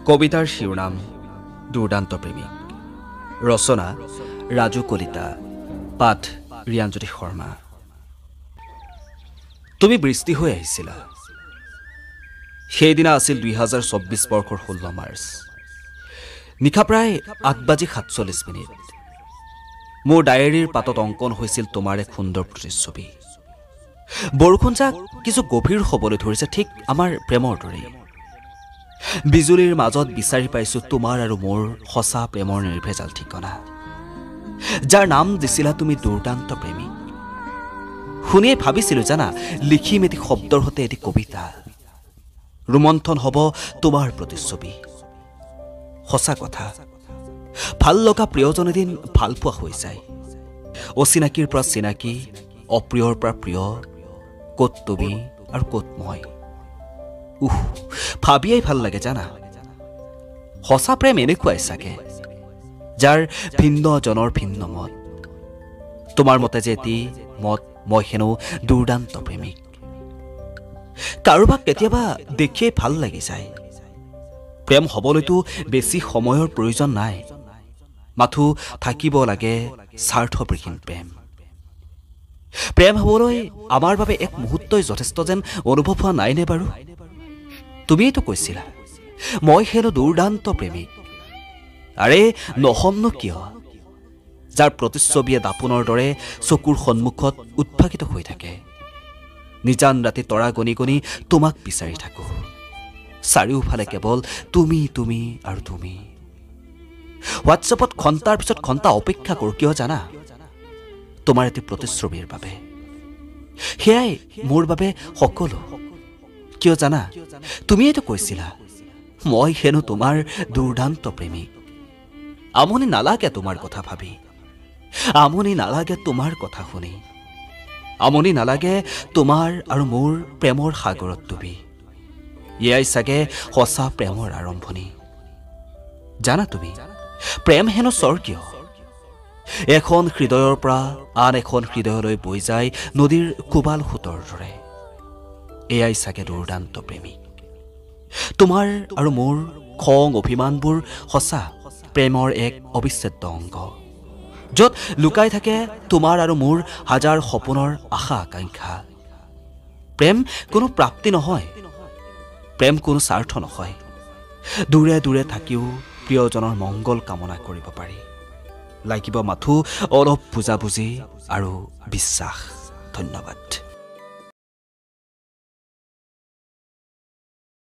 কবিতাৰ শিৰোনাম দুৰ্দান্ত প্ৰেমিক, ৰচনা ৰাজু কলিতা, পাঠ ৰিয়াঞ্জ্যোতি শৰ্মা। তুমি বৃষ্টি হৈ আহিছিলা। সেইদিনা আছিল 2024 বৰ্ষৰ 16 মাৰ্চ। নিশা প্ৰায় 8:47। মোৰ ডায়েৰীৰ পাতত অংকন হৈছিল তোমাৰ এক সুন্দৰ প্ৰতিচ্ছবি। বৰষুণজাক কিছু গভীৰ হ'বলৈ ধৰিছে, ঠিক আমাৰ প্ৰেমৰ দৰেই। বিজুলীৰ মাজত বিচাৰি পাইছো তোমাৰ আৰু মোৰ সঁচা প্ৰেমৰ নিৰ্ভেজাল ঠিকনা, যাৰ নাম দিছিলা তুমি দুৰ্দান্ত প্ৰেমিক। শুনিয়ে ভাবিছিলো জানা, লিখিম এটি শব্দৰ সৈতে এটি কবিতা, ৰোমন্থন হ'ব তোমাৰ প্ৰতিচ্ছবি। সঁচা কথা, ভাল লগা প্ৰিয়জন এদিন ভাল পোৱা হৈ যায়। অচিনাকিৰ পৰা চিনাকি, অপ্ৰিয়ৰ পৰা প্ৰিয়, ক'ত তুমি আৰু ক'ত মই। ভাবিয়েই ভাল লাগে জানা। সঁচা প্ৰেম এনেকুৱাই চাগে, যাৰ ভিন্ন জনৰ ভিন্ন মত। তোমাৰ মতে যে এটি মত, মই হেনো দুৰ্দান্ত প্ৰেমিক। কাৰোবাক কেতিয়াবা দেখিয়েই ভাল লাগি যায়। প্ৰেম হ'বলৈতো বেছি সময়ৰ প্ৰয়োজন নাই, মাথো থাকিব লাগে স্বাৰ্থবিহীন প্ৰেম। প্ৰেম হ'বলৈ আমাৰ বাবে এক মুহূৰ্তই যথেষ্ট যেন অনুভৱ হোৱা নাইনে বাৰু? তুমিয়েতো কৈছিলা মই হেনো দুৰ্দান্ত প্ৰেমিক। আৰে নহ'মনো কিয়, যাৰ প্ৰতিচ্ছবিয়ে দাপোনৰ দৰে চকুৰ সন্মুখত উদ্ভাসিত হৈ থাকে। নিজান ৰাতি তৰা গণি গণি তোমাক বিচাৰি থাকো, চাৰিওফালে কেৱল তুমি তুমি আৰু তুমি। হোৱাটছএপত ঘণ্টাৰ পিছত ঘণ্টা অপেক্ষা কৰোঁ, কিয় জানা? তোমাৰ এটি প্ৰতিচ্ছবিৰ বাবে। সেয়াই মোৰ বাবে সকলো। কিয় জানা, তুমিয়েতো কৈছিলা মই হেনো তোমাৰ দুৰ্দান্ত প্ৰেমিক। আমনি নালাগে তোমাৰ কথা ভাবি, আমনি নালাগে তোমাৰ কথা শুনি, আমনি নালাগে তোমাৰ আৰু মোৰ প্ৰেমৰ সাগৰত ডুবি। এয়াই চাগে সঁচা প্ৰেমৰ আৰম্ভণি। জানা তুমি, প্ৰেম হেনো স্বৰ্গীয়। এখন হৃদয়ৰ পৰা আন এখন হৃদয়লৈ বৈ যায় নদীৰ কোবাল সোঁতৰ দৰে। এয়াই চাগে দুৰ্দান্ত প্ৰেমিক। তোমাৰ আৰু মোৰ খং অভিমানবোৰ সঁচা প্ৰেমৰ এক অবিচ্ছেদ্য অংগ, য'ত লুকাই থাকে তোমাৰ আৰু মোৰ হাজাৰ সপোনৰ আশা আকাংক্ষা। প্ৰেম কোনো প্ৰাপ্তি নহয়, প্ৰেম কোনো স্বাৰ্থ নহয়। দূৰে দূৰে থাকিও প্ৰিয়জনৰ মংগল কামনা কৰিব পাৰি। লাগিব মাথো অলপ বুজাবুজি আৰু বিশ্বাস। ধন্যবাদ।